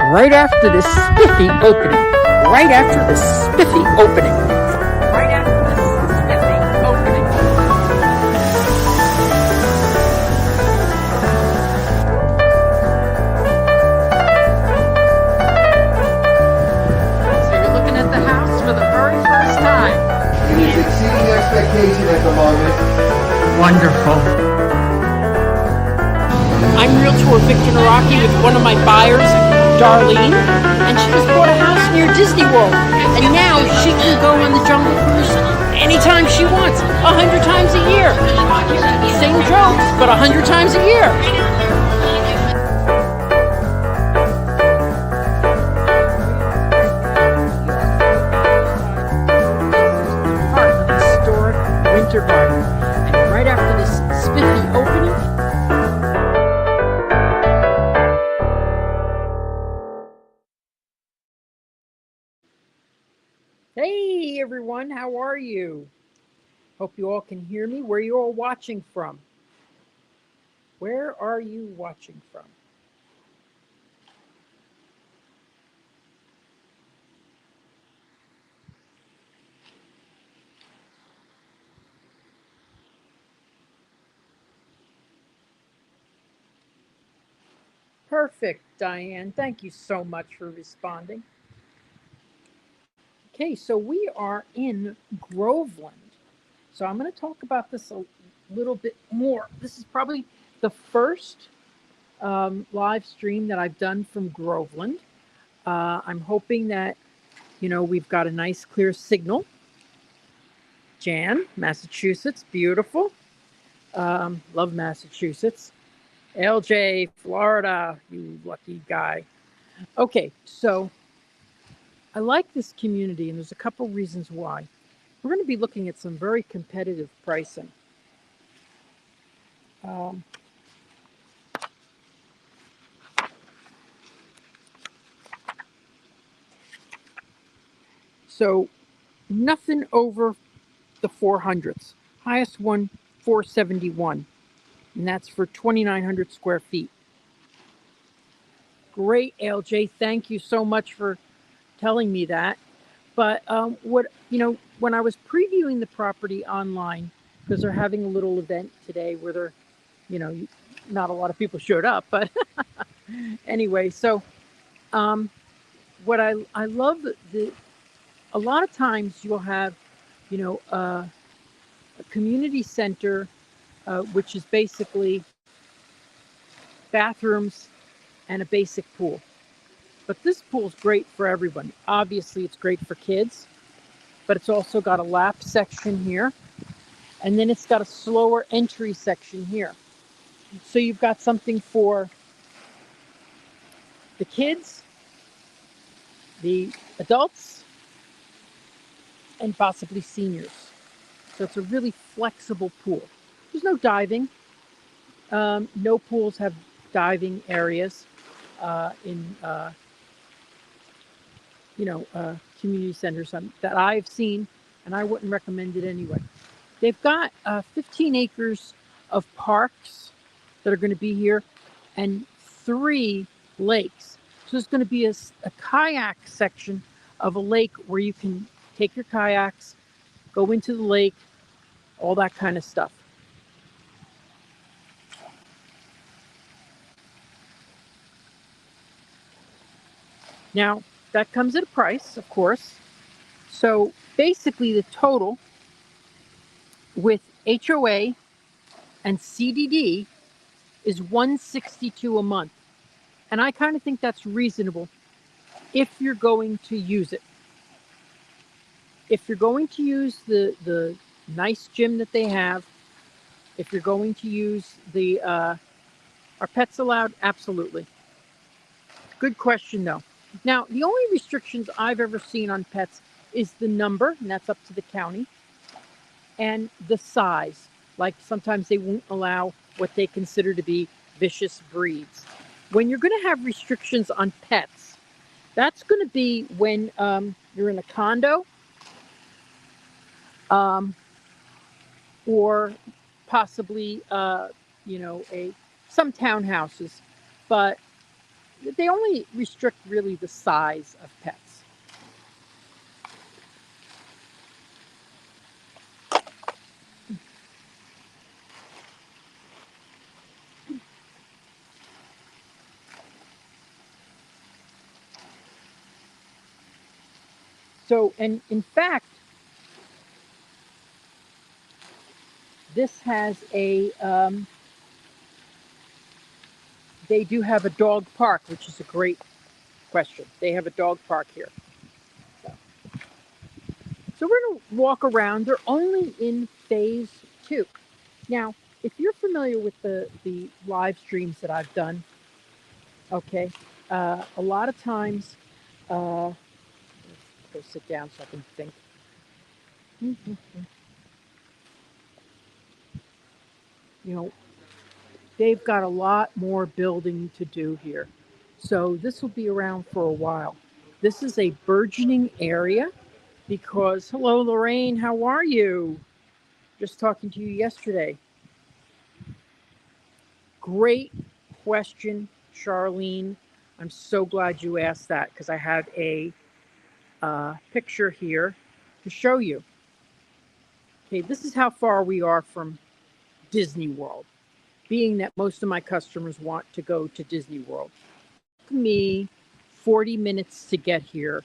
right after this spiffy opening. Right after this spiffy opening. Right after this spiffy opening. So you're looking at the house for the very first time. It is exceeding expectation at the moment. Wonderful. I'm Realtor Victor Naraki with one of my buyers, Darlene, and she just bought a house near Disney World. And now she can go on the Jungle Cruise anytime she wants, 100 times a year. Same jokes, but 100 times a year. Historic Winter Garden. And right after this spiffy opening, hey everyone, how are you? Hope you all can hear me. Where are you all watching from? Where are you watching from? Perfect, Diane. Thank you so much for responding. Okay, so we are in Groveland. So I'm going to talk about this a little bit more. This is probably the first live stream that I've done from Groveland. I'm hoping that, we've got a nice clear signal. Jan, Massachusetts, beautiful. Love Massachusetts. LJ, Florida, you lucky guy. Okay, so I like this community, and there's a couple reasons why. We're going to be looking at some very competitive pricing. So nothing over the 400s. Highest one, 471, and that's for 2,900 square feet. Great, LJ. Thank you so much for telling me that. But when I was previewing the property online, because they're having a little event today where they're, not a lot of people showed up, but anyway, so what I love a lot of times you'll have, a community center, which is basically bathrooms and a basic pool. But this pool's great for everyone. Obviously, it's great for kids, but it's also got a lap section here, and then it's got a slower entry section here. So you've got something for the kids, the adults, and possibly seniors. So it's a really flexible pool. There's no diving. No pools have diving areas in community centers that I've seen, and I wouldn't recommend it anyway. They've got 15 acres of parks that are going to be here, and 3 lakes. So there's going to be a kayak section of a lake where you can take your kayaks, go into the lake, all that kind of stuff. Now, that comes at a price, of course. So basically the total with HOA and CDD is $162 a month. And I kind of think that's reasonable if you're going to use it. If you're going to use the nice gym that they have, if you're going to use the, are pets allowed? Absolutely. Good question though. Now, the only restrictions I've ever seen on pets is the number, and that's up to the county, and the size. Like sometimes they won't allow what they consider to be vicious breeds. When you're going to have restrictions on pets, that's going to be when you're in a condo or possibly, some townhouses. But they only restrict really the size of pets. So, and in fact, this has they do have a dog park, which is a great question. They have a dog park here. So we're going to walk around. They're only in phase 2. Now, if you're familiar with the live streams that I've done, okay, a lot of times, go sit down so I can think. You know, they've got a lot more building to do here. So this will be around for a while. This is a burgeoning area because, hello, Lorraine, how are you? Just talking to you yesterday. Great question, Charlene. I'm so glad you asked that because I have a picture here to show you. Okay, this is how far we are from Disney World, being that most of my customers want to go to Disney World. It took me 40 minutes to get here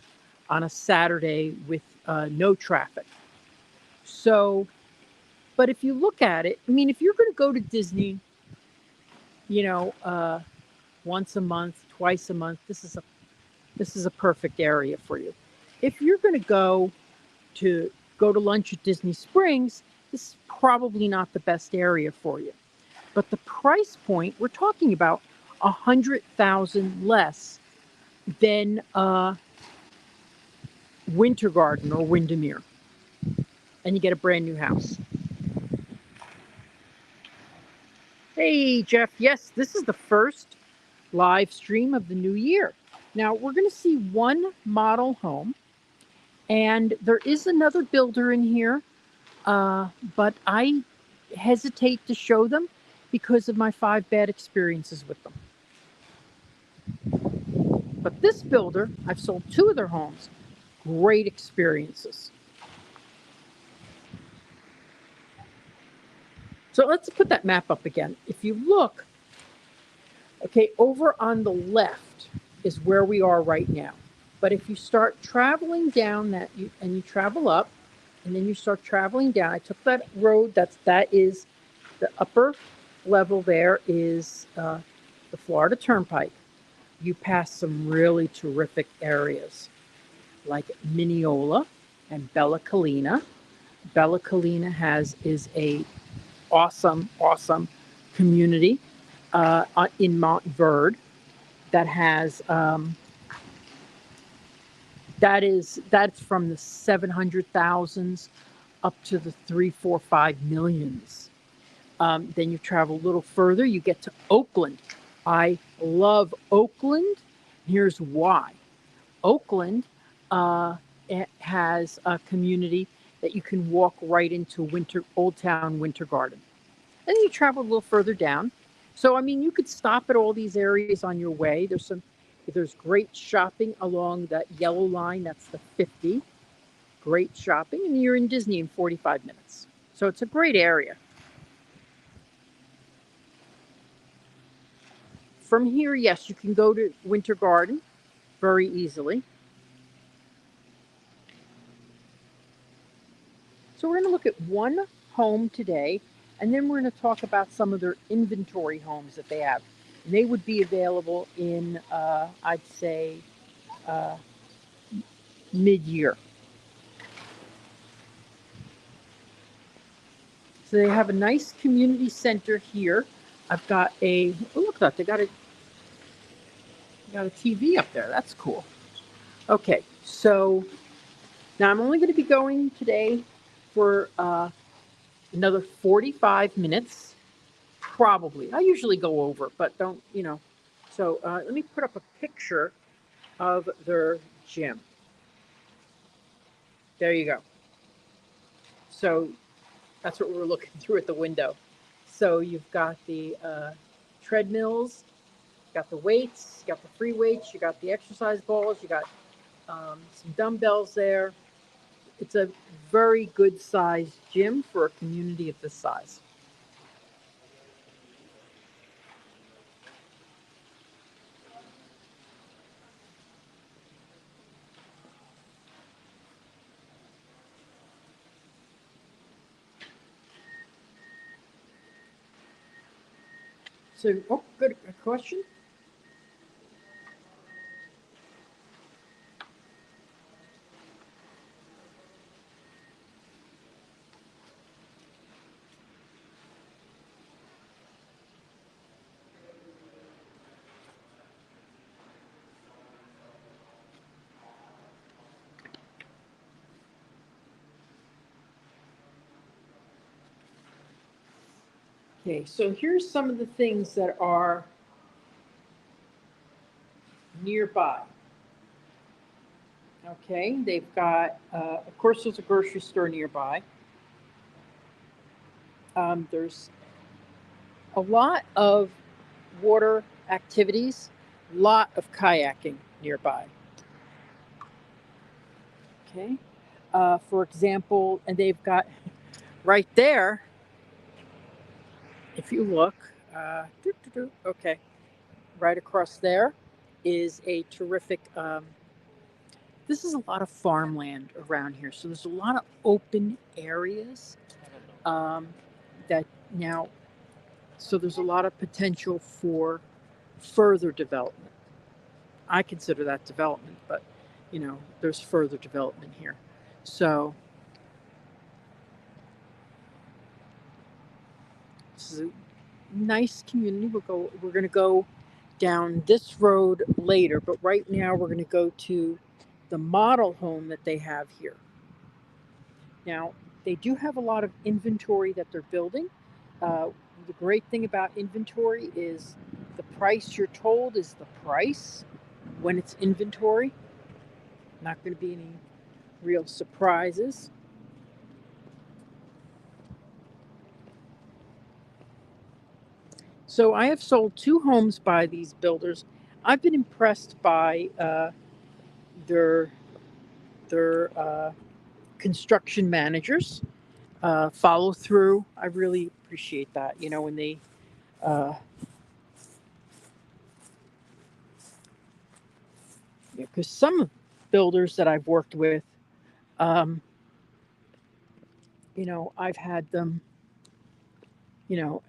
on a Saturday with no traffic. So, but if you look at it, I mean, if you're going to go to Disney, you know, once a month, twice a month, this is a perfect area for you. If you're going to go to lunch at Disney Springs, this is probably not the best area for you. But the price point, we're talking about $100,000 less than Winter Garden or Windermere, and you get a brand new house. Hey, Jeff. Yes, this is the first live stream of the new year. Now, we're going to see one model home, and there is another builder in here, but I hesitate to show them because of my 5 bad experiences with them. But this builder, I've sold 2 of their homes. Great experiences. So let's put that map up again. If you look, okay, over on the left is where we are right now. But if you start traveling down that, and you travel up, and then you start traveling down, I took that road, that is the upper level there is the Florida Turnpike. You pass some really terrific areas like Mineola and Bella Collina. Bella Collina is a awesome community in Montverde that has that's from the 700,000s up to the 3, 4, 5 millions. Then you travel a little further, you get to Oakland. I love Oakland. Here's why. Oakland it has a community that you can walk right into Old Town Winter Garden. And then you travel a little further down. So, I mean, you could stop at all these areas on your way. There's great shopping along that yellow line. That's the 50. Great shopping. And you're in Disney in 45 minutes. So it's a great area. From here, yes, you can go to Winter Garden very easily. So we're going to look at one home today, and then we're going to talk about some of their inventory homes that they have. And they would be available in, I'd say, mid-year. So they have a nice community center here. I've got look at that, they got a TV up there. That's cool. Okay, so now I'm only going to be going today for another 45 minutes, probably. I usually go over, but don't, you know. So let me put up a picture of their gym. There you go. So that's what we're looking through at the window. So you've got the treadmills, got the weights, you got the free weights, you got the exercise balls, you got some dumbbells there. It's a very good sized gym for a community of this size. So, oh, good question. Okay, so here's some of the things that are nearby. Okay, they've got, of course, there's a grocery store nearby. There's a lot of water activities, lot of kayaking nearby. Okay, for example, and they've got right there, if you look, okay, right across there is a terrific. This is a lot of farmland around here, so there's a lot of open areas that now. So there's a lot of potential for further development. I consider that development, but there's further development here. So this is a nice community. We're going to go down this road later, but right now we're going to go to the model home that they have here. Now, they do have a lot of inventory that they're building. The great thing about inventory is the price you're told is the price when it's inventory. Not going to be any real surprises. So I have sold 2 homes by these builders. I've been impressed by their construction managers. Follow through. I really appreciate that. When they because some builders that I've worked with, I've had them,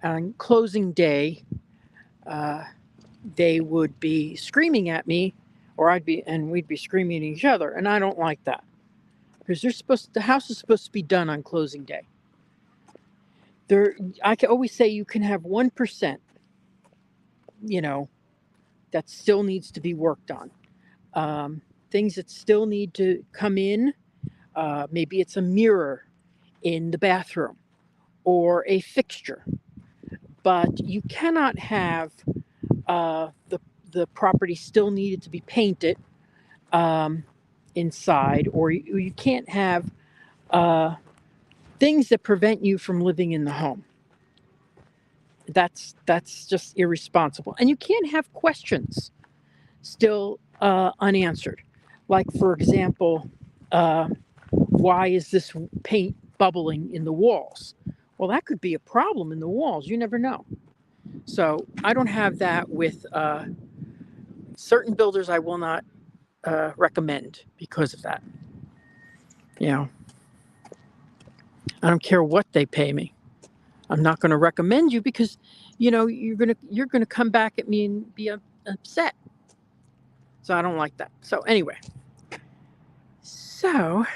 on closing day, they would be screaming at me, or we'd be screaming at each other, and I don't like that because the house is supposed to be done on closing day. I can always say you can have 1%, that still needs to be worked on. Things that still need to come in. Maybe it's a mirror in the bathroom or a fixture, but you cannot have the property still needed to be painted inside, or you can't have things that prevent you from living in the home. That's just irresponsible, and you can't have questions still unanswered. Like, for example, why is this paint bubbling in the walls? Well, that could be a problem in the walls. You never know. So I don't have that with certain builders. I will not recommend because of that. I don't care what they pay me. I'm not going to recommend you because, you're gonna come back at me and be upset. So I don't like that. So anyway. So,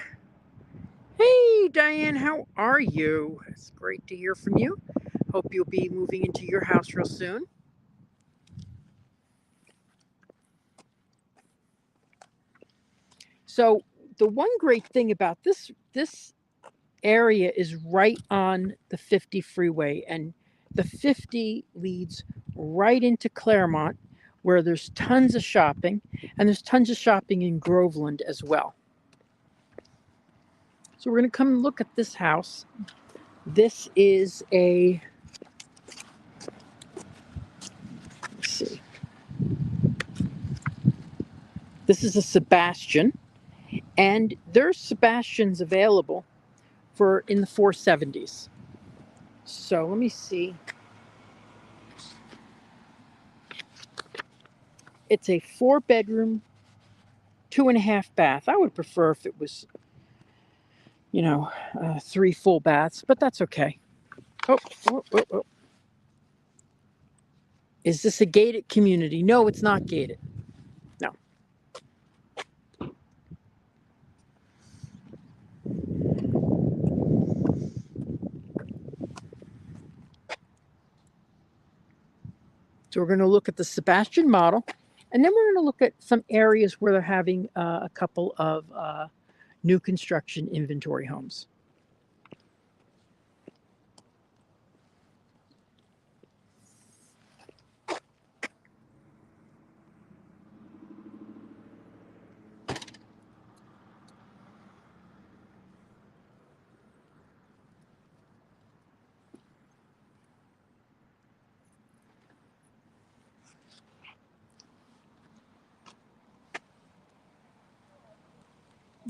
hey Diane, how are you? It's great to hear from you. Hope you'll be moving into your house real soon. So the one great thing about this area is right on the 50 freeway, and the 50 leads right into Claremont, where there's tons of shopping, and there's tons of shopping in Groveland as well. So we're going to come and look at this house. This is let's see. This is a Sebastian, and there's Sebastians available for in the 470s. So let me see. It's a 4-bedroom, 2.5 bath. I would prefer if it was, 3 full baths, but that's okay. Oh, oh, oh, oh. Is this a gated community? No, it's not gated. No. So we're going to look at the Sebastian model, and then we're going to look at some areas where they're having a couple of new construction inventory homes.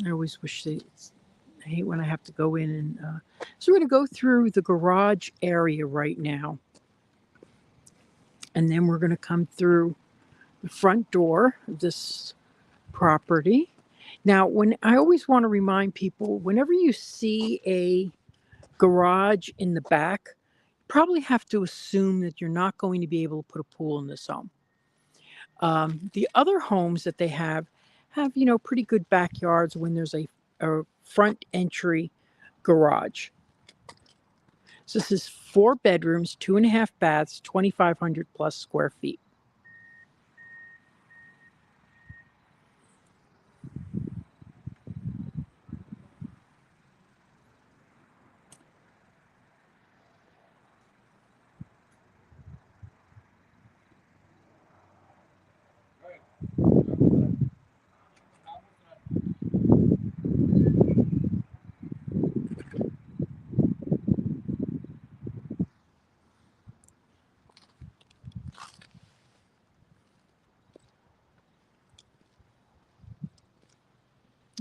I always wish I hate when I have to go in and. So we're going to go through the garage area right now. And then we're going to come through the front door of this property. Now, when I always want to remind people, whenever you see a garage in the back, you probably have to assume that you're not going to be able to put a pool in this home. The other homes that they have, pretty good backyards when there's a front entry garage. So this is 4 bedrooms, 2.5 baths, 2,500 plus square feet.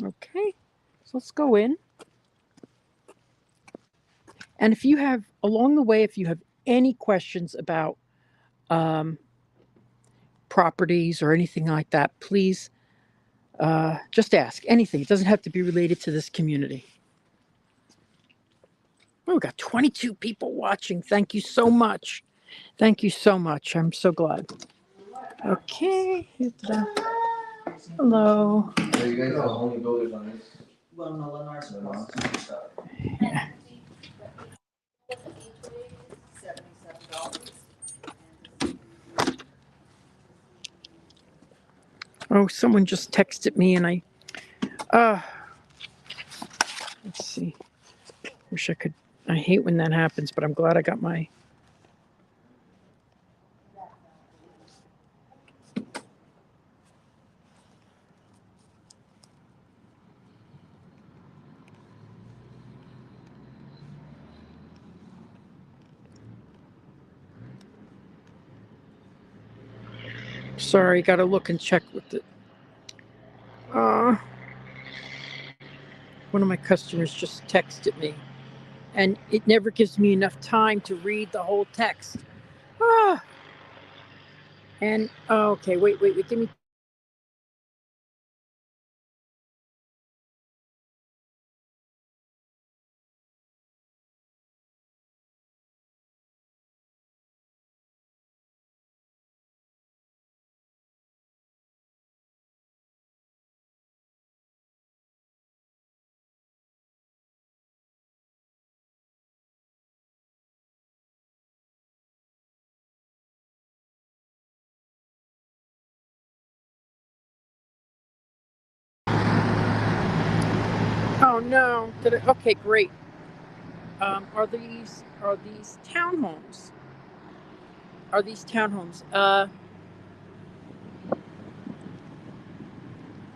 Okay, so let's go in. And if you have, along the way, if you have any questions about properties or anything like that, please just ask anything. It doesn't have to be related to this community. Oh, we got 22 people watching. Thank you so much. Thank you so much. I'm so glad. Okay. Hello. So you guys are the only builders on this? Well, no, Lennar's Yeah. Oh, someone just texted me and let's see. Wish I could. I hate when that happens, but I'm glad I got my. Sorry, got to look and check with it. One of my customers just texted me, and it never gives me enough time to read the whole text. And okay, wait, give me. Oh no! Okay, great. Are these townhomes? Are these townhomes?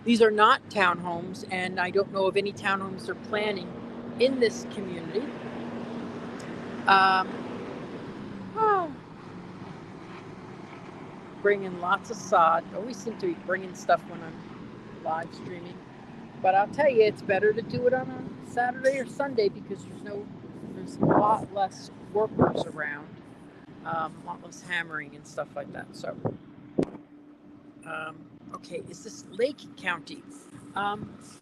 These are not townhomes, and I don't know of any townhomes they're planning in this community. Bringing lots of sod. Always seem to be bringing stuff when I'm live streaming. But I'll tell you, it's better to do it on a Saturday or Sunday because there's a lot less workers around, a lot less hammering and stuff like that. So, um, okay, is this Lake County? Let's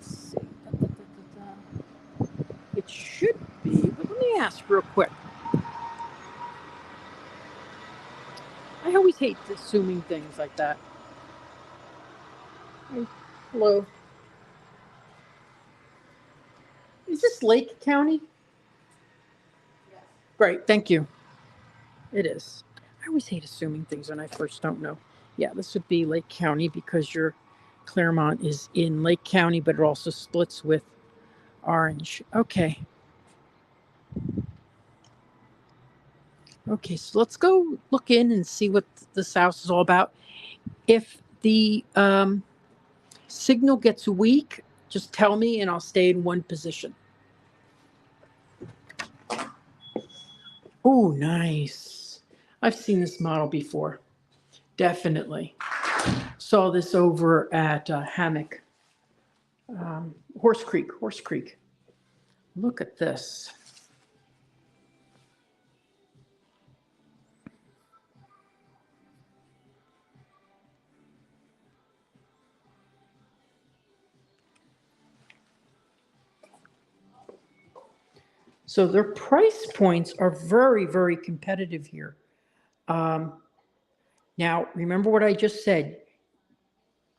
see. It should be, but let me ask real quick. I always hate assuming things like that. Hey, hello. Is this Lake County? Yes. Great, thank you. It is. I always hate assuming things when I first don't know. Yeah, this would be Lake County because your Claremont is in Lake County, but it also splits with Orange. Okay. Okay, so let's go look in and see what this house is all about. If the signal gets weak, just tell me and I'll stay in one position. Oh, nice. I've seen this model before. Definitely. Saw this over at Hammock, Horse Creek. Look at this. So their price points are very, very competitive here. Now, remember what I just said.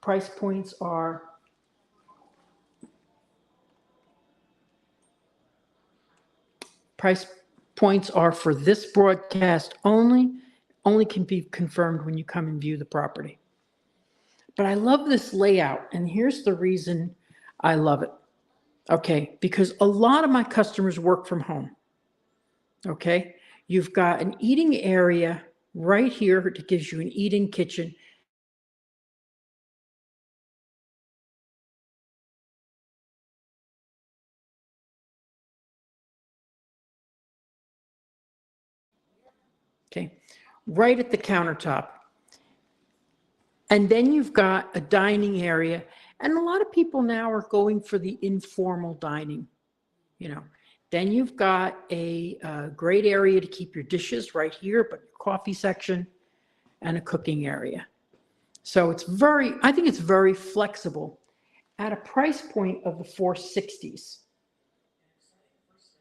Price points are for this broadcast only can be confirmed when you come and view the property. But I love this layout, and here's the reason I love it. Okay, because a lot of my customers work from home. Okay, you've got an eating area right here that gives you an eating kitchen. Okay, right at the countertop. And then you've got a dining area. And a lot of people now are going for the informal dining, you know. Then you've got a great area to keep your dishes right here, but your coffee section and a cooking area. So I think it's very flexible at a price point of the 460s.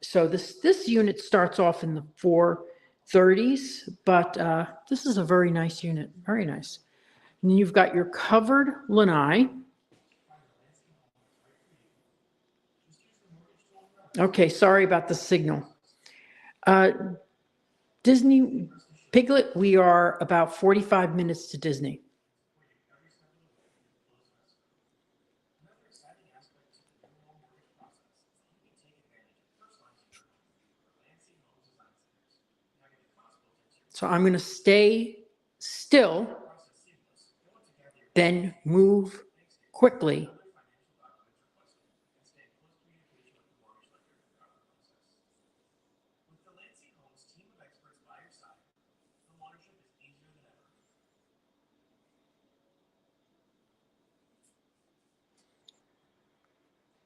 So this unit starts off in the 430s, but this is a very nice unit, very nice. And you've got your covered lanai. Okay, sorry about the signal. Disney Piglet, we are about 45 minutes to Disney. So I'm going to stay still, then move quickly.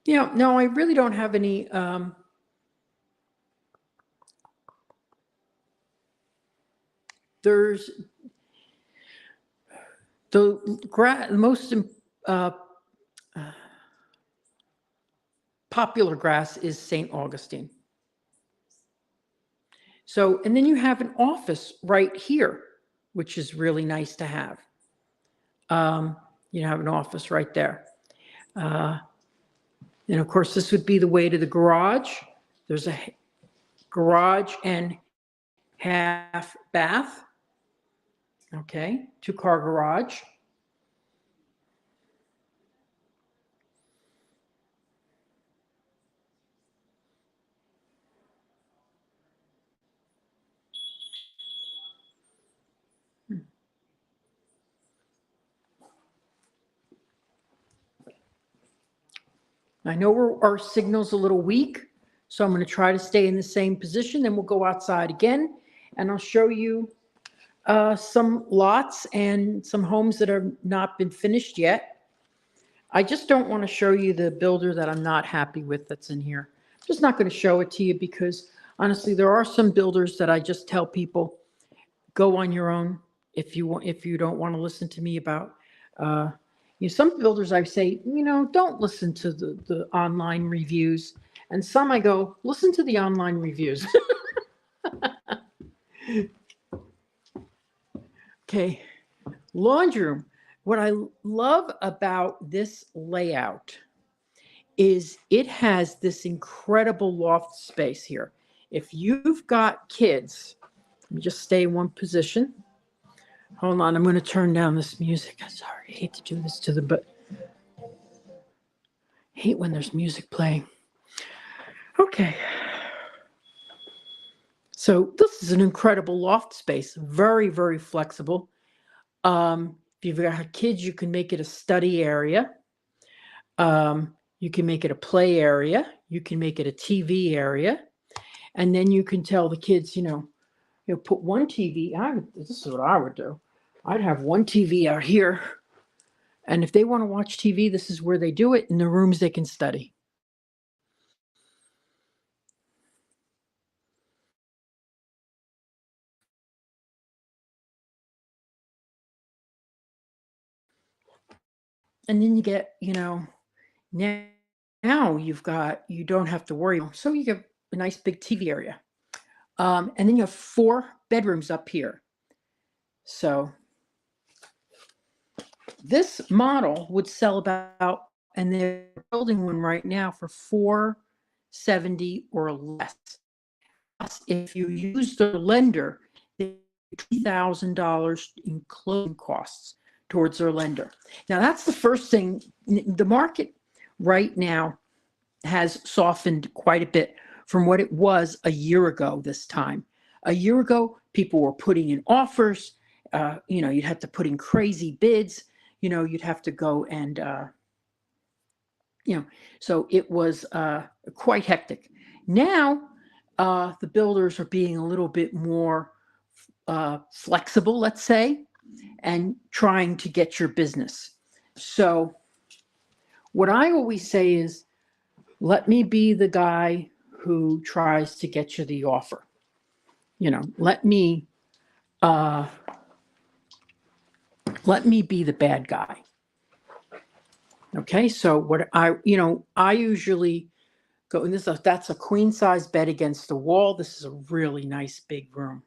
Yeah, no, I really don't have any there's the most popular grass is St. Augustine. So, and then you have an office right here, which is really nice to have. You have an office right there. And of course, this would be the way to the garage. There's a garage and half bath. Okay, 2-car garage. I know our signal's a little weak, so I'm going to try to stay in the same position. Then we'll go outside again, and I'll show you some lots and some homes that have not been finished yet. I just don't want to show you the builder that I'm not happy with that's in here. I'm just not going to show it to you because honestly, there are some builders that I just tell people, go on your own if you want, if you don't want to listen to me about. Uh, some builders I say, don't listen to the online reviews, and some I go, listen to the online reviews. Okay, laundry room. What I love about this layout is it has this incredible loft space here. If you've got kids, let me just stay in one position. Hold on, I'm going to turn down this music. I'm sorry, I hate to do this to them, but I hate when there's music playing. Okay. So this is an incredible loft space, very, very flexible. If you've got kids, you can make it a study area. You can make it a play area. You can make it a TV area. And then you can tell the kids, put one TV. This is what I would do. I'd have one TV out here. And if they want to watch TV, this is where they do it. In the rooms they can study. And then you get, now you don't have to worry. So you get a nice big TV area. And then you have 4 bedrooms up here. So this model would sell about, and they're building one right now for $470 or less. If you use the lender, $3,000 in closing costs towards their lender. Now that's the first thing. The market right now has softened quite a bit from what it was a year ago this time. A year ago, people were putting in offers. You'd have to put in crazy bids. You'd have to go and, so it was quite hectic. Now, the builders are being a little bit more flexible, let's say, and trying to get your business. So what I always say is, let me be the guy who tries to get you the offer. Let me be the bad guy. Okay, so what I usually go, and that's a queen size bed against the wall. This is a really nice big room.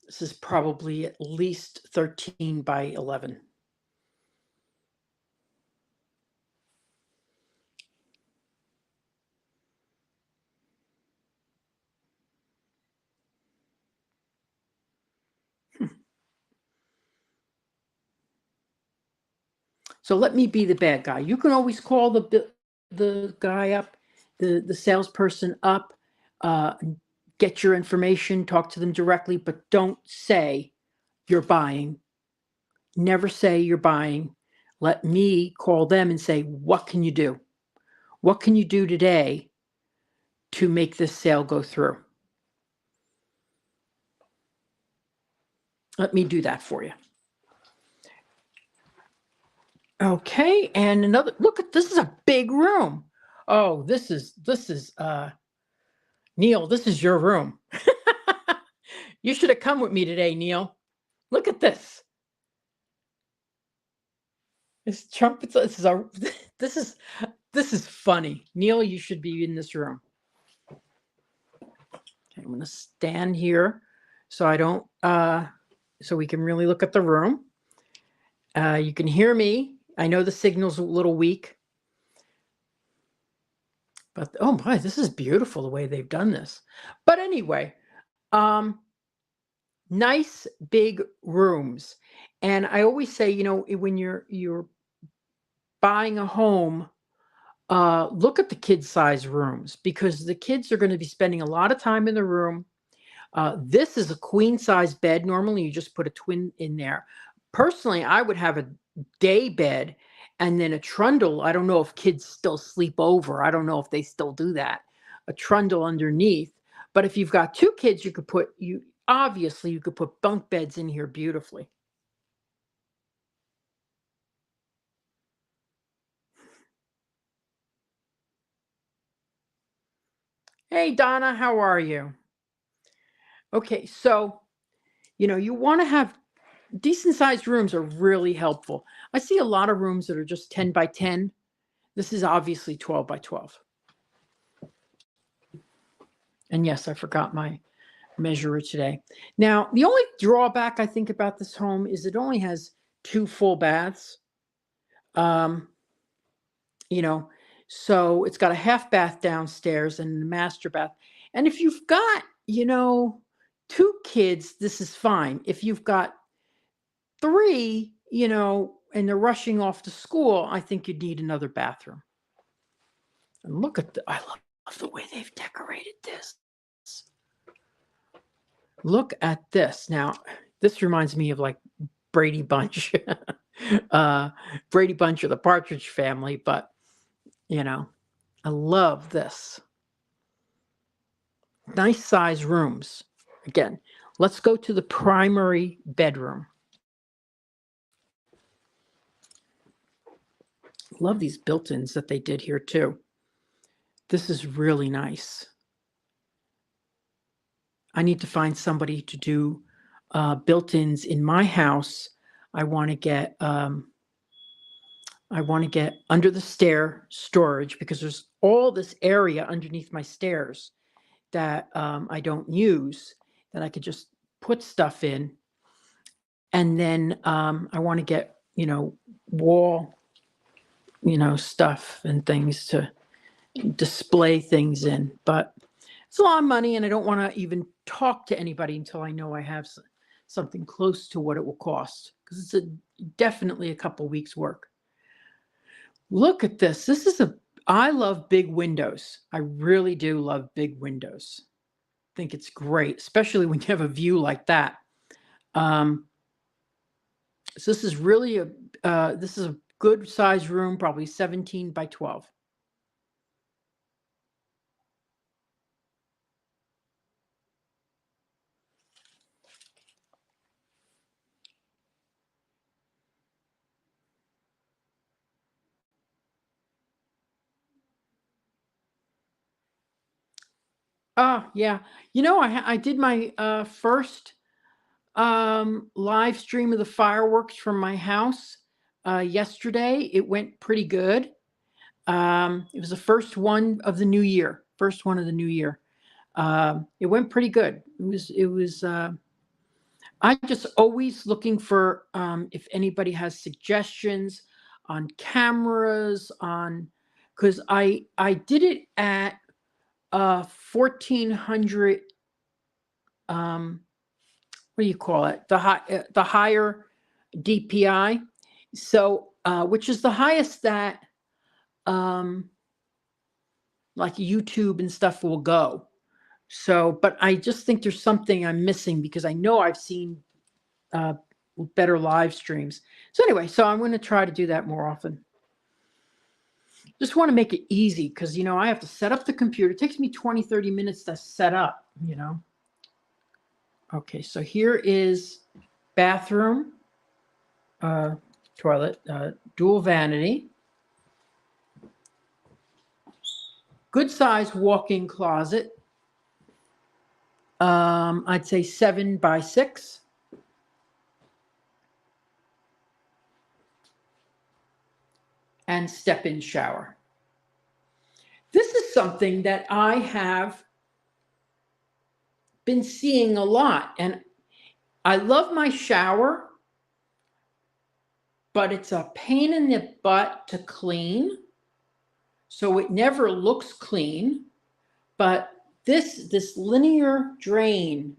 This is probably at least 13 by 11. So let me be the bad guy. You can always call the guy up, the salesperson up, get your information, talk to them directly, but don't say you're buying. Never say you're buying. Let me call them and say, what can you do? What can you do today to make this sale go through? Let me do that for you. Okay, and another look at this is a big room. Oh, this is Neil, this is your room. You should have come with me today, Neil. Look at this. This trumpets. This is funny. Neil, you should be in this room. Okay, I'm gonna stand here so I don't so we can really look at the room. You can hear me. I know the signal's a little weak. But oh my, this is beautiful the way they've done this. But anyway, nice big rooms. And I always say, when you're buying a home, look at the kids' size rooms because the kids are going to be spending a lot of time in the room. This is a queen size bed. Normally, you just put a twin in there. Personally, I would have a day bed and then a trundle. I don't know if kids still sleep over. I don't know if they still do that. A trundle underneath. But if you've got 2 kids, you could put obviously you could put bunk beds in here beautifully. Hey, Donna, how are you? Okay, so, you want to have decent sized rooms are really helpful. I see a lot of rooms that are just 10 by 10. This is obviously 12 by 12. And yes, I forgot my measurer today. Now, the only drawback I think about this home is it only has 2 full baths. You know, so it's got a half bath downstairs and a master bath. And if you've got, 2 kids, this is fine. If you've got 3, and they're rushing off to school, I think you'd need another bathroom. And look at I love the way they've decorated this. Look at this. Now, this reminds me of like Brady Bunch. Brady Bunch or the Partridge Family, but I love this. Nice size rooms. Again, let's go to the primary bedroom. Love these built-ins that they did here too. This is really nice. I need to find somebody to do built-ins in my house. I want to get under the stair storage because there's all this area underneath my stairs that I don't use that I could just put stuff in. And then I want to get, wall, stuff and things to display things in. But it's a lot of money and I don't want to even talk to anybody until I know I have something close to what it will cost because it's definitely a couple weeks work. Look at this. I love big windows. I really do love big windows. I think it's great, especially when you have a view like that. So this is really this is a good size room, probably 17 by 12. Oh, yeah. I did my first live stream of the fireworks from my house yesterday. It went pretty good. It was the first one of the new year. It went pretty good. It was I'm just always looking for if anybody has suggestions on cameras because I did it at 1400 what do you call it? The higher DPI. So which is the highest that like YouTube and stuff will go. So, but I just think there's something I'm missing because I know I've seen better live streams. So anyway, so I'm going to try to do that more often. Just want to make it easy because, I have to set up the computer. It takes me 20-30 minutes to set up, Okay, so here is bathroom, toilet, dual vanity. Good size walk-in closet. I'd say 7 by 6. And step-in shower. This is something that I have been seeing a lot. And I love my shower, but it's a pain in the butt to clean. So it never looks clean. But this linear drain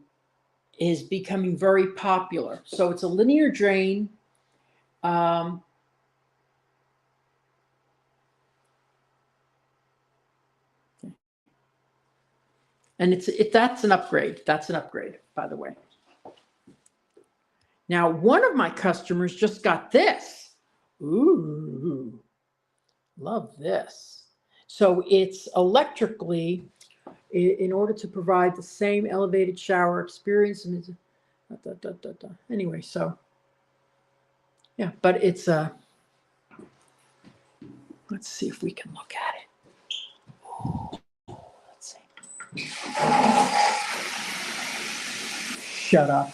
is becoming very popular. So it's a linear drain. And that's an upgrade. That's an upgrade, by the way. Now, one of my customers just got this. Ooh, love this. So it's electrically, in order to provide the same elevated shower experience. And anyway, so yeah, but it's let's see if we can look at it. Let's see. Shut up.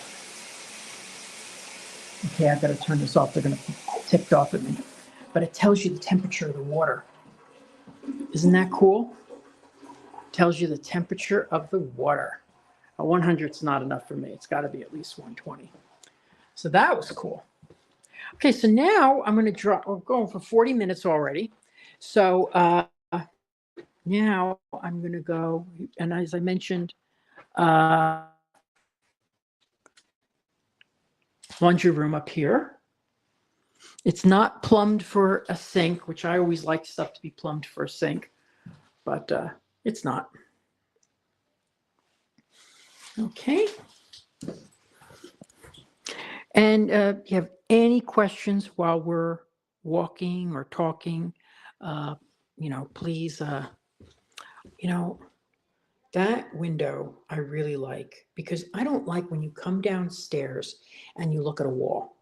Okay, I've got to turn this off. They're going to be ticked off at me. But it tells you the temperature of the water. Isn't that cool? It tells you the temperature of the water. A 100 is not enough for me. It's got to be at least 120. So that was cool. Okay, so now I'm going to draw. We're going for 40 minutes already. So now I'm going to go, and as I mentioned, laundry room up here. It's not plumbed for a sink, which I always like stuff to be plumbed for a sink, but it's not. Okay. And if you have any questions while we're walking or talking, please, that window I really like, because I don't like when you come downstairs and you look at a wall.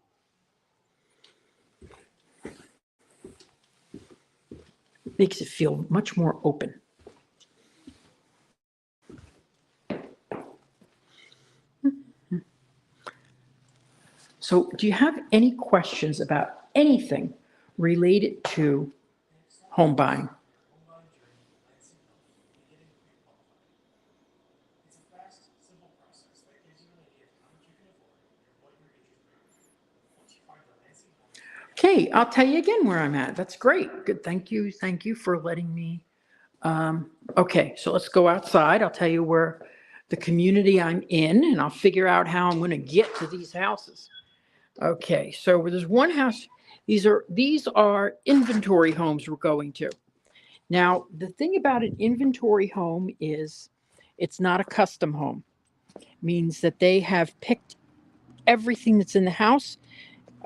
It makes it feel much more open. So do you have any questions about anything related to home buying? Okay, I'll tell you again where I'm at. That's great. Good. Thank you. Thank you for letting me. Okay, so let's go outside. I'll tell you where the community I'm in, and I'll figure out how I'm going to get to these houses. Okay, so there's one house. These are inventory homes we're going to. Now, the thing about an inventory home is it's not a custom home. It means that they have picked everything that's in the house.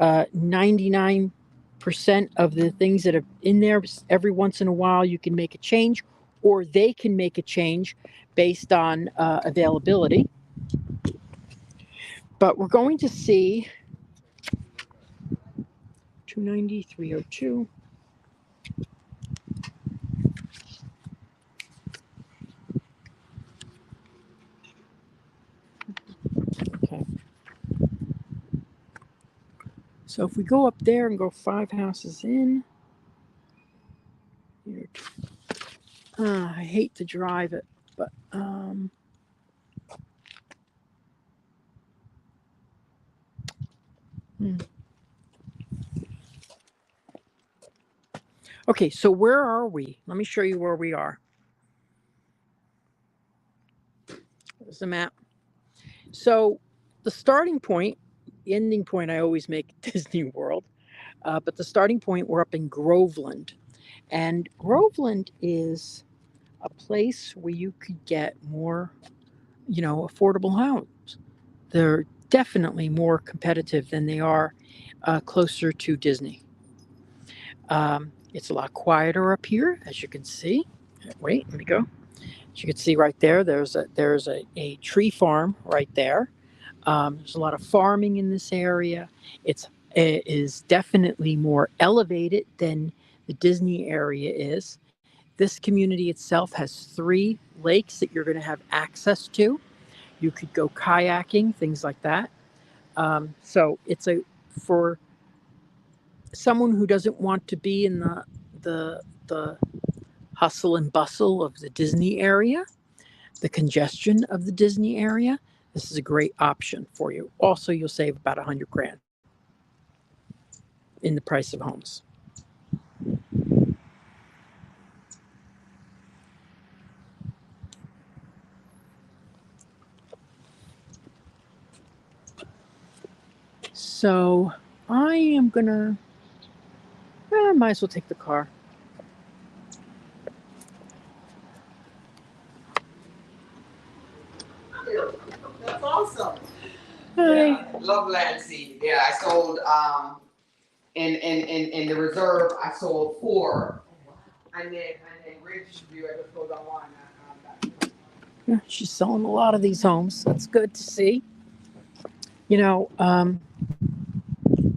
99% of the things that are in there, every once in a while you can make a change, or they can make a change based on availability. But we're going to see 290, 302. Okay. So if we go up there and go 5 houses in, I hate to drive it, but okay, so where are we? Let me show you where we are. There's the map. So the starting point, the ending point, I always make Disney World, but the starting point, we're up in Groveland. And Groveland is a place where you could get more, affordable homes. They're definitely more competitive than they are closer to Disney. It's a lot quieter up here, as you can see. Wait, let me go. As you can see right there, there's a tree farm right there. There's a lot of farming in this area. It is definitely more elevated than the Disney area is. This community itself has 3 lakes that you're going to have access to. You could go kayaking, things like that. So it's for someone who doesn't want to be in the hustle and bustle of the Disney area, the congestion of the Disney area. This is a great option for you. Also, you'll save about $100,000 in the price of homes. So I am gonna, I might as well take the car. That's awesome. Yeah, love Lancy. Yeah, I sold in the reserve. I sold 4, and then Ridge View. I just sold on one. Yeah, she's selling a lot of these homes. That's good to see. You know,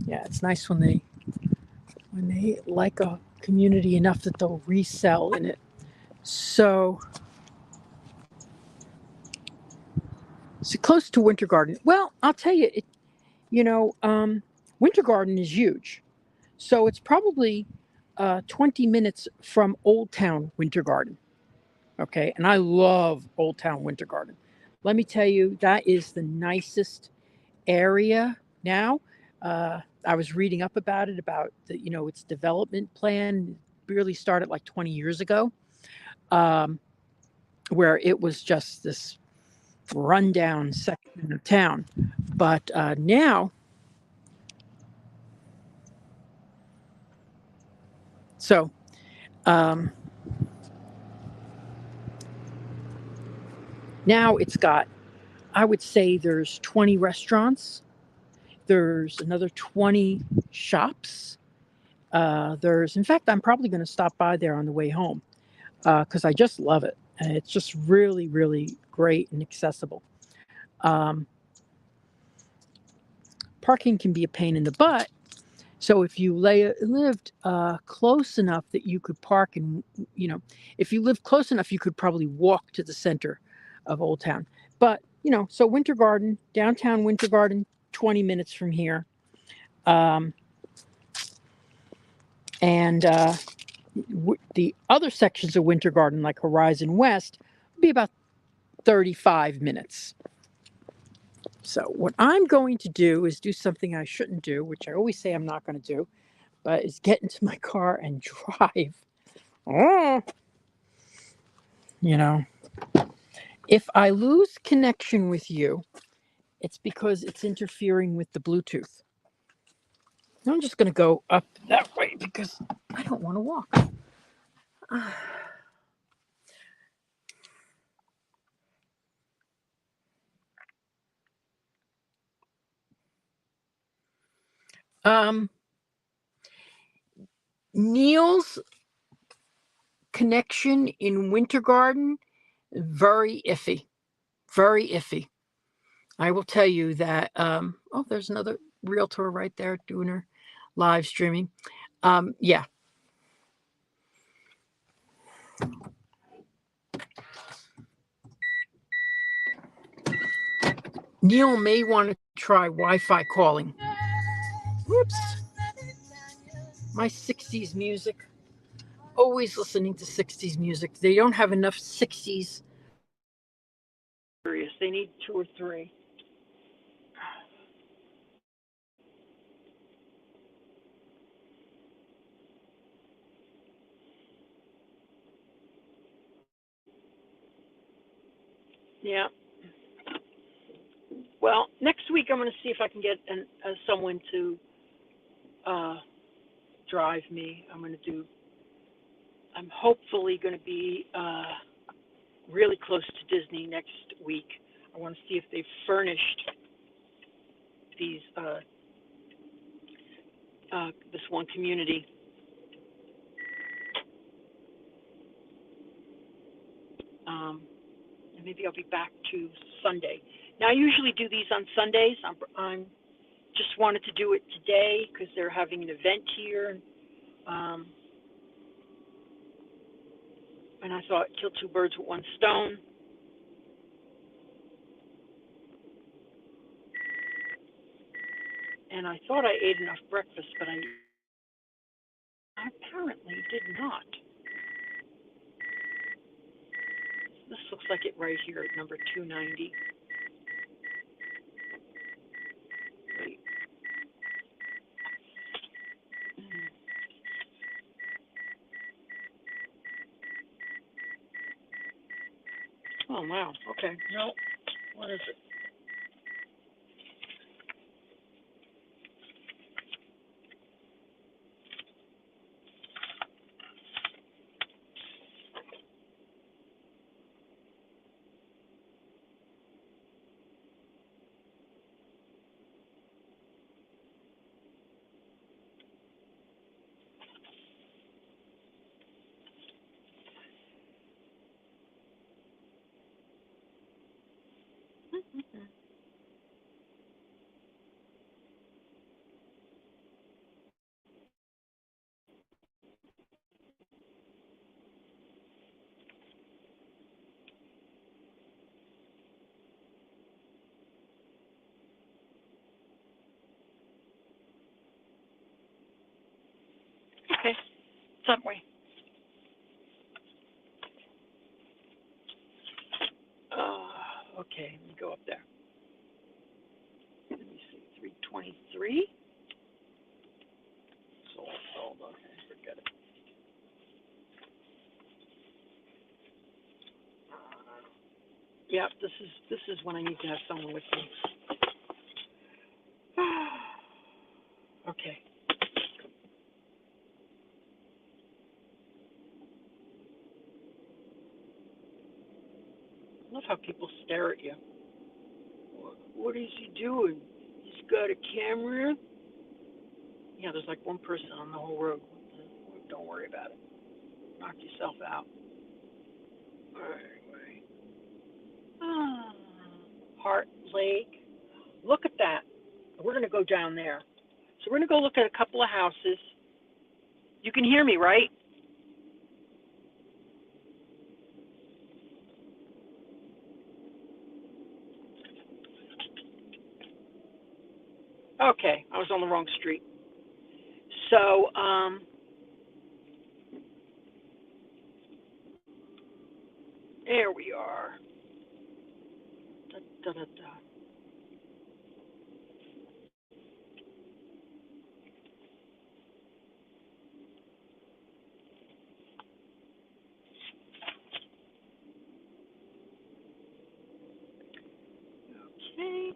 yeah, it's nice when they like a community enough that they'll resell in it. So, close to Winter Garden. Well, I'll tell you, you know, Winter Garden is huge. So it's probably 20 minutes from Old Town Winter Garden. Okay. And I love Old Town Winter Garden. Let me tell you, that is the nicest area now. I was reading up about it, about its development plan. Really started like 20 years ago, um, where it was just this rundown section of town. But now, so um, now it's got, I would say there's 20 restaurants. There's another 20 shops. In fact, I'm probably going to stop by there on the way home because I just love it. And it's just really, really great and accessible. Um, Parking can be a pain in the butt. So if you lived close enough that you could park, and if you live close enough, you could probably walk to the center of Old Town. But so Winter Garden, downtown Winter Garden, 20 minutes from here. And the other sections of Winter Garden, like Horizon West, would be about 35 minutes. So what I'm going to do is do something I shouldn't do, which I always say I'm not going to do, but is get into my car and drive. Oh, if I lose connection with you, it's because it's interfering with the Bluetooth. I'm just going to go up that way because I don't want to walk. Um, Neil's connection in Winter Garden, very iffy. Very iffy. I will tell you that. Oh, there's another realtor right there doing her live streaming. Yeah. Neil may want to try Wi-Fi calling. Whoops. My 60s music. Always listening to 60s music. They don't have enough 60s. They need 2 or 3. Yeah. Well, next week I'm going to see if I can get someone to drive me. I'm hopefully going to be really close to Disney next week. I want to see if they've furnished these this one community. And maybe I'll be back to Sunday. Now I usually do these on Sundays. I'm just wanted to do it today because they're having an event here. And I thought kill 2 birds with 1 stone. And I thought I ate enough breakfast, but I apparently did not. This looks like it right here at number 290. Wait. Oh, wow. Okay. No. What is it? Okay, that way. Okay, let me go up there. Let me see, 323. Sold. Okay, forget it. Yeah, this is when I need to have someone with me. Okay. I love how people stare at you. What is he doing? He's got a camera? Yeah, there's like one person on the whole road. Don't worry about it. Knock yourself out. Anyway. Heart Lake. Look at that. We're going to go down there. So we're going to go look at a couple of houses. You can hear me, right? Okay, I was on the wrong street. So, there we are. Da, da, da, da. Okay.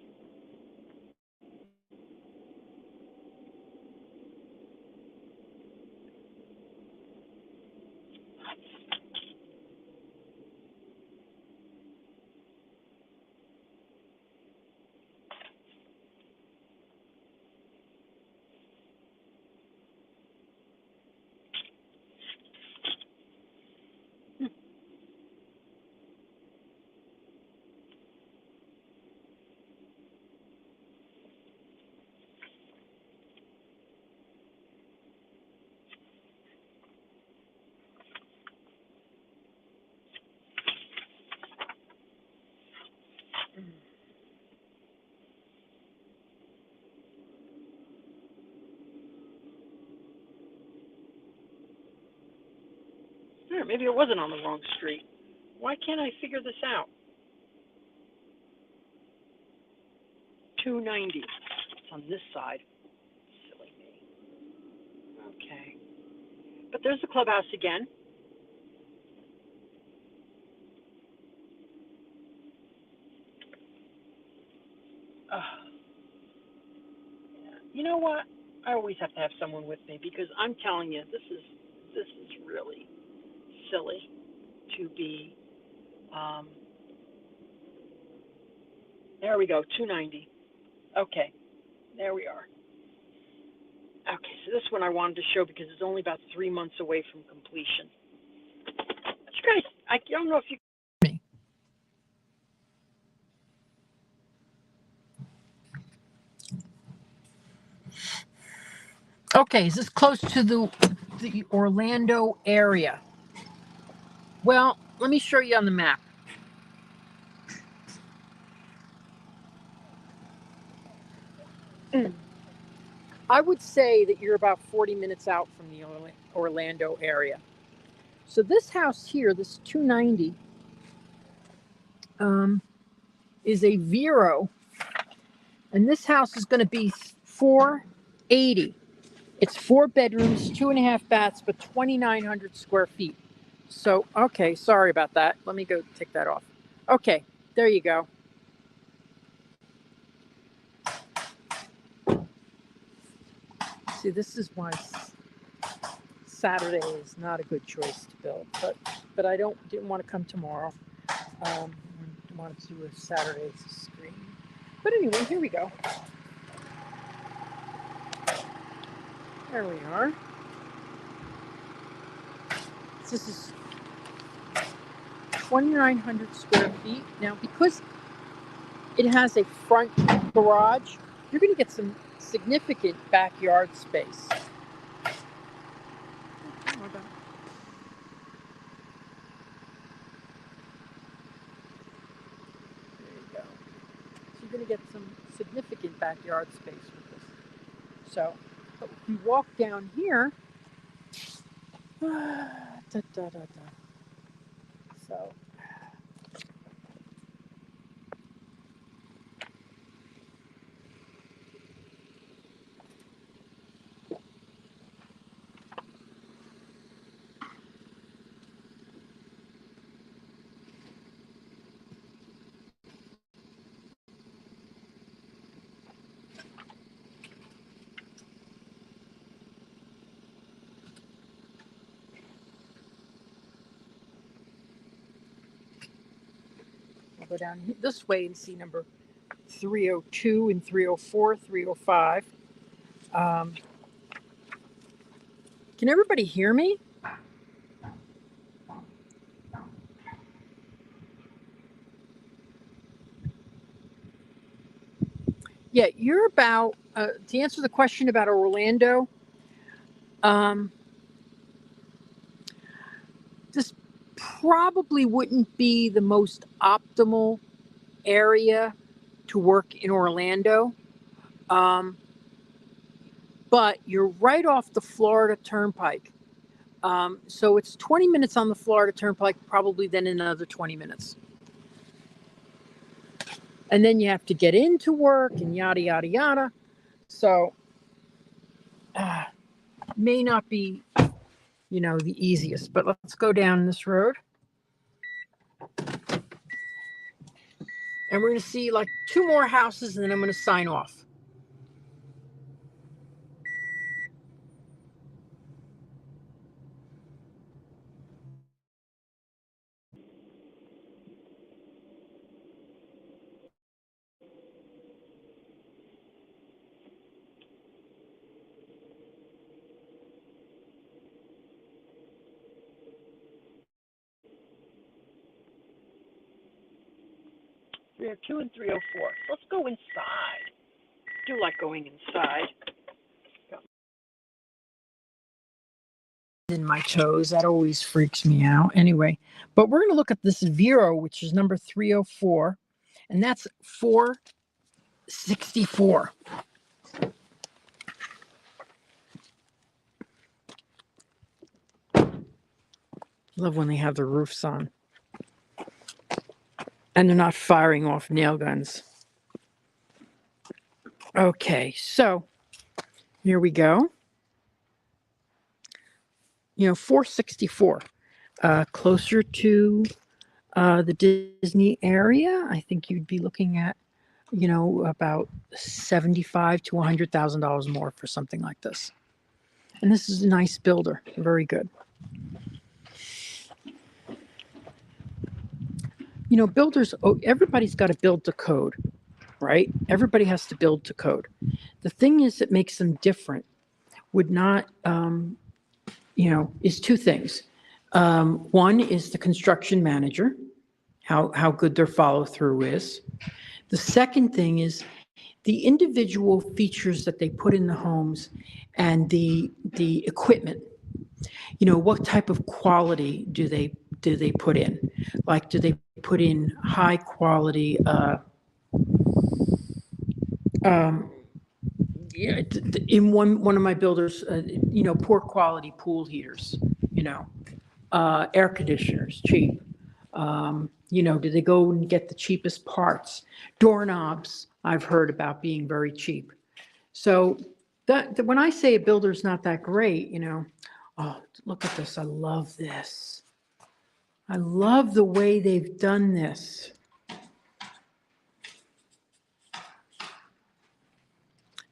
Maybe it wasn't on the wrong street. Why can't I figure this out? 290. It's on this side. Silly me. Okay. But there's the clubhouse again. You know what? I always have to have someone with me because I'm telling you, this is really silly to be. There we go, 290. Okay, there we are. Okay, so this one I wanted to show because it's only about 3 months away from completion. But you guys, I don't know if you. Okay, is this close to the Orlando area? Well, let me show you on the map. I would say that you're about 40 minutes out from the Orlando area. So this house here, this 290, is a Vero, and this house is going to be 480. It's 4 bedrooms, 2.5 baths, but 2,900 square feet. So, okay, sorry about that. Let me go take that off. Okay, there you go. See, this is why Saturday is not a good choice to build, but I didn't want to come tomorrow. Wanted to do a Saturday screen. But anyway, here we go. There we are. This is 2,900 square feet. Now, because it has a front garage, you're going to get some significant backyard space. You're going to get some significant backyard space with this. So, but if you walk down here, Da, da, da, da. So. I'll go down this way and see number 302 and 304, 305. Can everybody hear me? Yeah, you're about, to answer the question about Orlando, this probably wouldn't be the most optimal area to work in Orlando. But you're right off the Florida Turnpike. So it's 20 minutes on the Florida Turnpike, probably then another 20 minutes. And then you have to get into work and yada, yada, yada. So may not be, the easiest, but let's go down this road. And we're going to see like 2 more houses and then I'm going to sign off. We have 2 and 304. Let's go inside. I do like going inside. In my toes, that always freaks me out. Anyway, but we're going to look at this Vero, which is number 304, and that's 464. Love when they have the roofs on. And they're not firing off nail guns. Okay, so here we go. 464. Closer to the Disney area, I think you'd be looking at, about $75,000 to $100,000 more for something like this. And this is a nice builder. Very good. Builders, everybody's got to build to code, right? Everybody has to build to code. The thing is that makes them different would not, is 2 things. One is the construction manager, how good their follow through is. The second thing is the individual features that they put in the homes and the equipment. What type of quality do they put in? Like, do they put in high quality, in one of my builders, poor quality pool heaters, air conditioners, cheap. Do they go and get the cheapest parts? Doorknobs, I've heard about being very cheap. So that when I say a builder's not that great, oh, look at this. I love this. I love the way they've done this.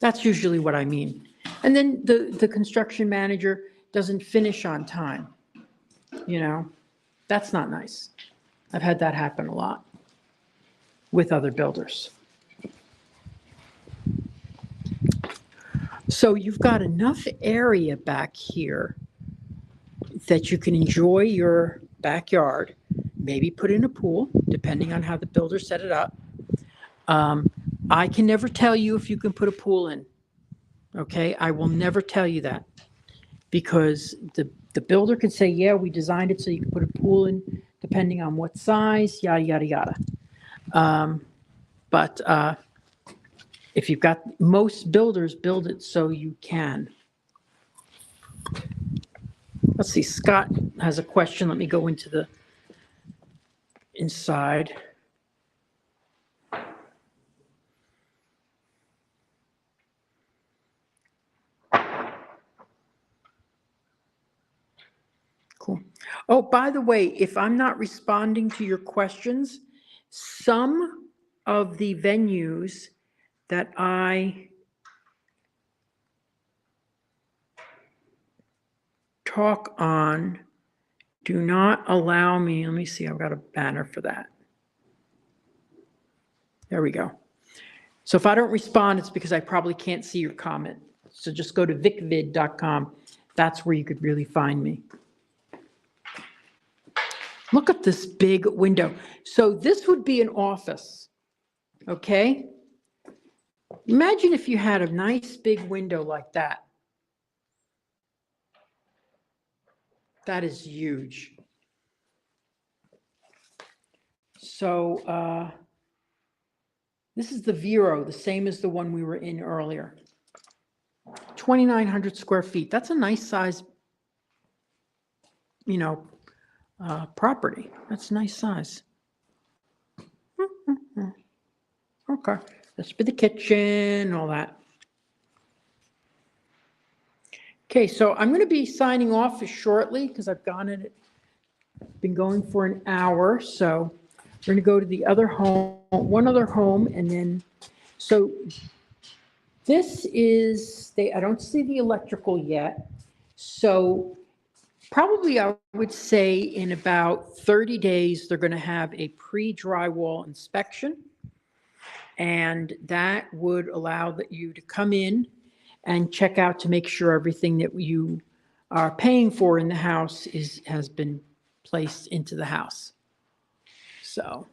That's usually what I mean. And then the construction manager doesn't finish on time. That's not nice. I've had that happen a lot with other builders. So you've got enough area back here that you can enjoy your backyard, maybe put in a pool, depending on how the builder set it up. I can never tell you if you can put a pool in. Okay, I will never tell you that, because the builder can say, yeah, we designed it so you can put a pool in, depending on what size, yada, yada, yada. But if you've got, most builders build it so you can. Let's see, Scott has a question. Let me go into the inside. Cool. Oh, by the way, if I'm not responding to your questions, some of the venues that I talk on do not allow me. Let me see, I've got a banner for that. There we go. So if I don't respond, it's because I probably can't see your comment. So just go to vicvid.com. That's where you could really find me. Look at this big window. So this would be an office, okay? Imagine if you had a nice big window like that. That is huge. So this is the Vero, the same as the one we were in earlier. 2,900 square feet. That's a nice size, property. That's a nice size. Okay, this be the kitchen, all that. Okay, so I'm going to be signing off shortly because I've been going for an hour. So we're going to go to the other home, one other home, and then, so this is, I don't see the electrical yet. So probably I would say in about 30 days, they're going to have a pre-drywall inspection. And that would allow you to come in and check out to make sure everything that you are paying for in the house has been placed into the house. So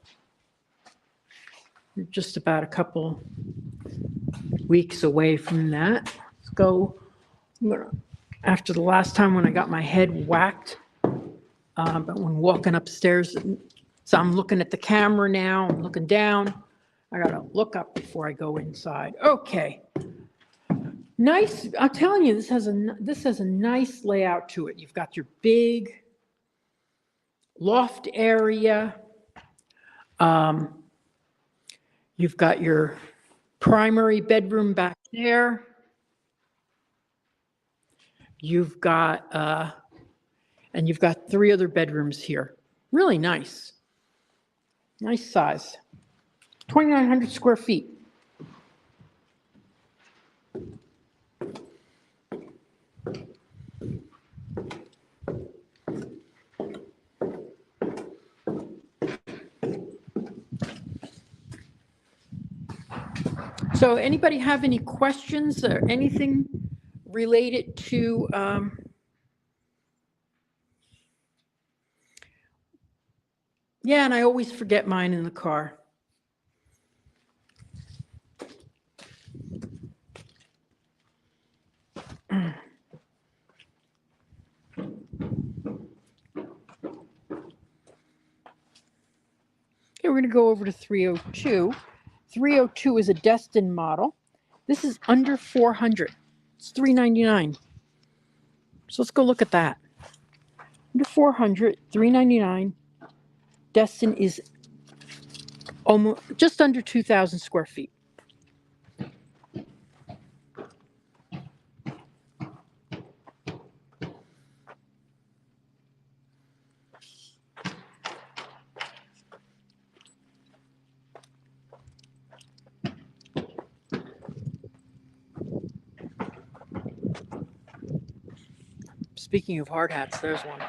we're just about a couple weeks away from that. Let's go. After the last time when I got my head whacked, but when walking upstairs, so I'm looking at the camera now, I'm looking down. I gotta look up before I go inside. Okay. Nice, I'm telling you, this has a nice layout to it. You've got your big loft area. You've got your primary bedroom back there. You've got, and you've got 3 other bedrooms here. Really nice. Nice size. 2,900 square feet. So anybody have any questions or anything related to yeah, and I always forget mine in the car. Okay, we're going to go over to 302. 302 is a Destin model. This is under 400. It's $399. So let's go look at that. Under 400, $399. Destin is almost just under 2,000 square feet. Speaking of hard hats, there's one.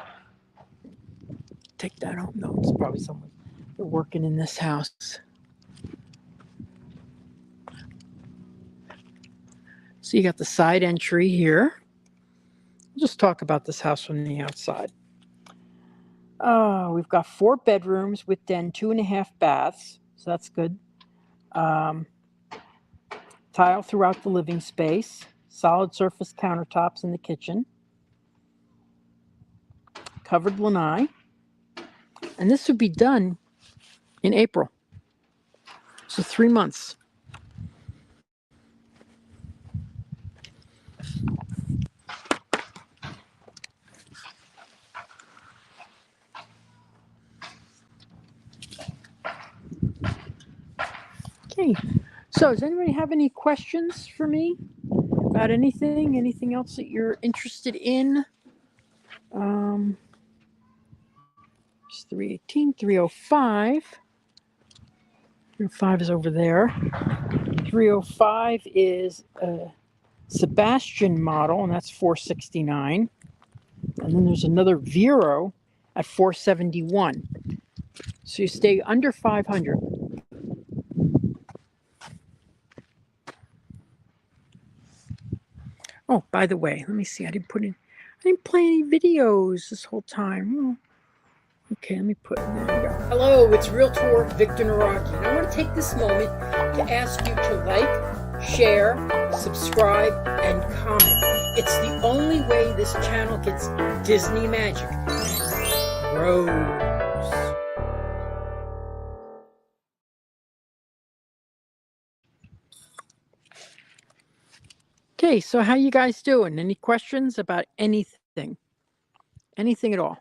Take that home. No, it's probably someone working in this house. So you got the side entry here. We'll just talk about this house from the outside. We've got 4 bedrooms with then 2.5 baths. So that's good. Tile throughout the living space. Solid surface countertops in the kitchen. Covered lanai. And this would be done in April. So 3 months. Okay. So does anybody have any questions for me about anything? Anything else that you're interested in? It's 318, 305. 305 is over there. 305 is a Sebastian model, and that's 469. And then there's another Vero at 471. So you stay under 500. Oh, by the way, let me see. I didn't play any videos this whole time. Oh, okay, let me put. There we go. Hello, it's Realtor Victor Naraki, and I want to take this moment to ask you to like, share, subscribe, and comment. It's the only way this channel gets Disney magic and grows. Okay, so how you guys doing? Any questions about anything? Anything at all?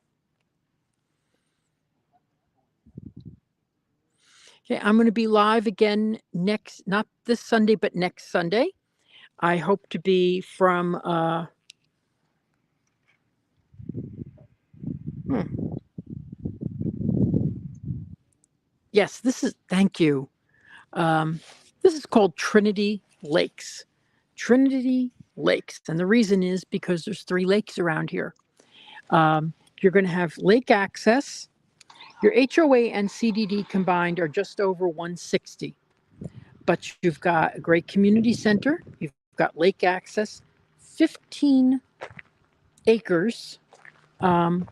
Okay, I'm going to be live again not this Sunday, but next Sunday. I hope to be from, yes, thank you. This is called Trinity Lakes. Trinity Lakes. And the reason is because there's 3 lakes around here. You're going to have lake access. Your HOA and CDD combined are just over 160. But you've got a great community center. You've got lake access, 15 acres of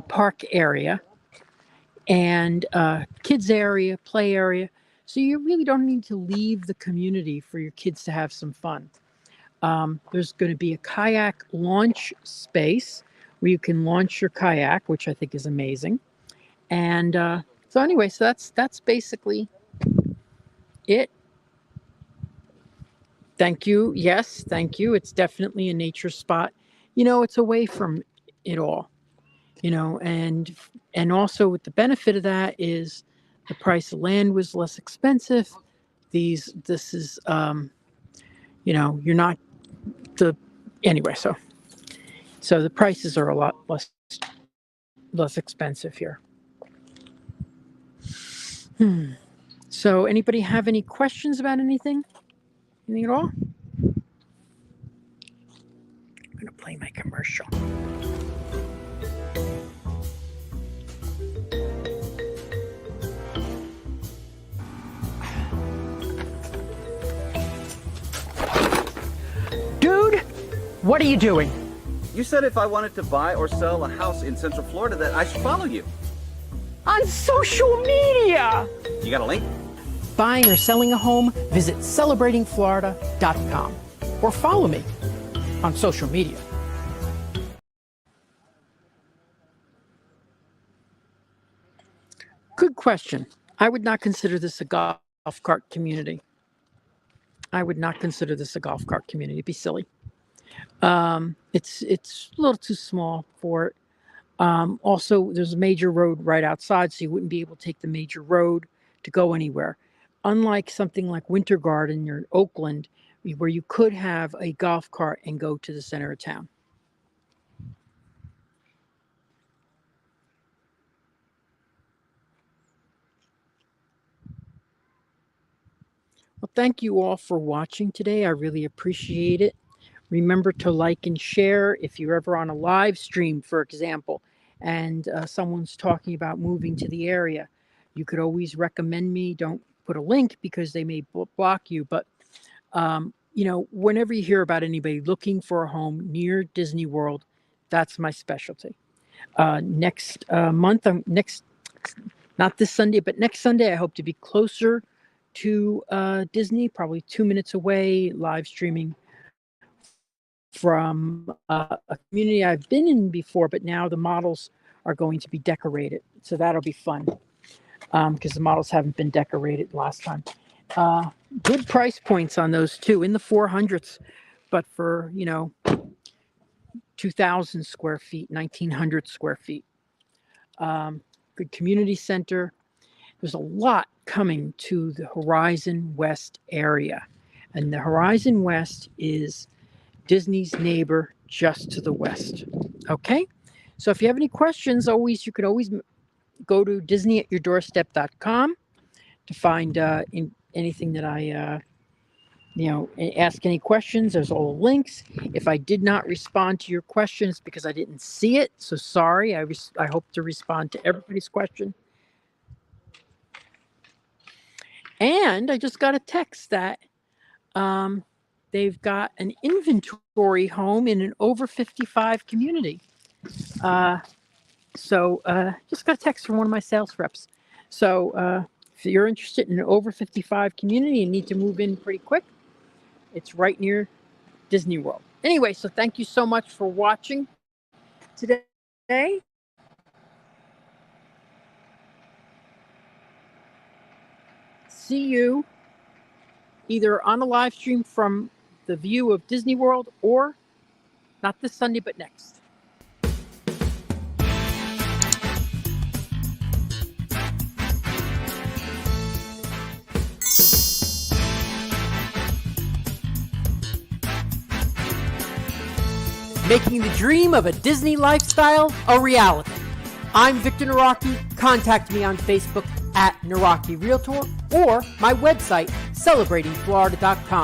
park area and kids area, play area. So you really don't need to leave the community for your kids to have some fun. There's going to be a kayak launch space where you can launch your kayak, which I think is amazing. And so anyway, so that's basically it. Thank you. Yes, thank you. It's definitely a nature spot. It's away from it all. And also with the benefit of that is the price of land was less expensive. This is you're not anyway, so the prices are a lot less expensive here. So anybody have any questions about anything? Anything at all? I'm going to play my commercial. Dude, what are you doing? You said if I wanted to buy or sell a house in Central Florida that I should follow you. On social media! You got a link? Buying or selling a home, visit celebratingflorida.com or follow me on social media. Good question. I would not consider this a golf cart community. It'd be silly. It's a little too small for it. Also, there's a major road right outside, so you wouldn't be able to take the major road to go anywhere. Unlike something like Winter Garden or Oakland, where you could have a golf cart and go to the center of town. Well, thank you all for watching today. I really appreciate it. Remember to like and share if you're ever on a live stream, for example, and someone's talking about moving to the area. You could always recommend me. Don't put a link because they may block you. But, whenever you hear about anybody looking for a home near Disney World, that's my specialty. Next month, not this Sunday, but next Sunday, I hope to be closer to Disney, probably 2 minutes away, live streaming from a community I've been in before, but now the models are going to be decorated. So that'll be fun because the models haven't been decorated last time. Good price points on those too, in the 400s, but for, 2,000 square feet, 1,900 square feet. Good community center. There's a lot coming to the Horizon West area. And the Horizon West is Disney's neighbor just to the west. Okay? So if you have any questions, you can always go to disneyatyourdoorstep.com to find anything that I ask any questions. There's all the links. If I did not respond to your question, it's because I didn't see it. So sorry. I hope to respond to everybody's question. And I just got a text that they've got an inventory home in an over 55 community. So just got a text from one of my sales reps. So if you're interested in an over 55 community and need to move in pretty quick, it's right near Disney World. Anyway, so thank you so much for watching today. See you either on a live stream from the view of Disney World or not this Sunday, but next. Making the dream of a Disney lifestyle a reality. I'm Victor Naraki. Contact me on Facebook at Naraki Realtor or my website, celebratingflorida.com.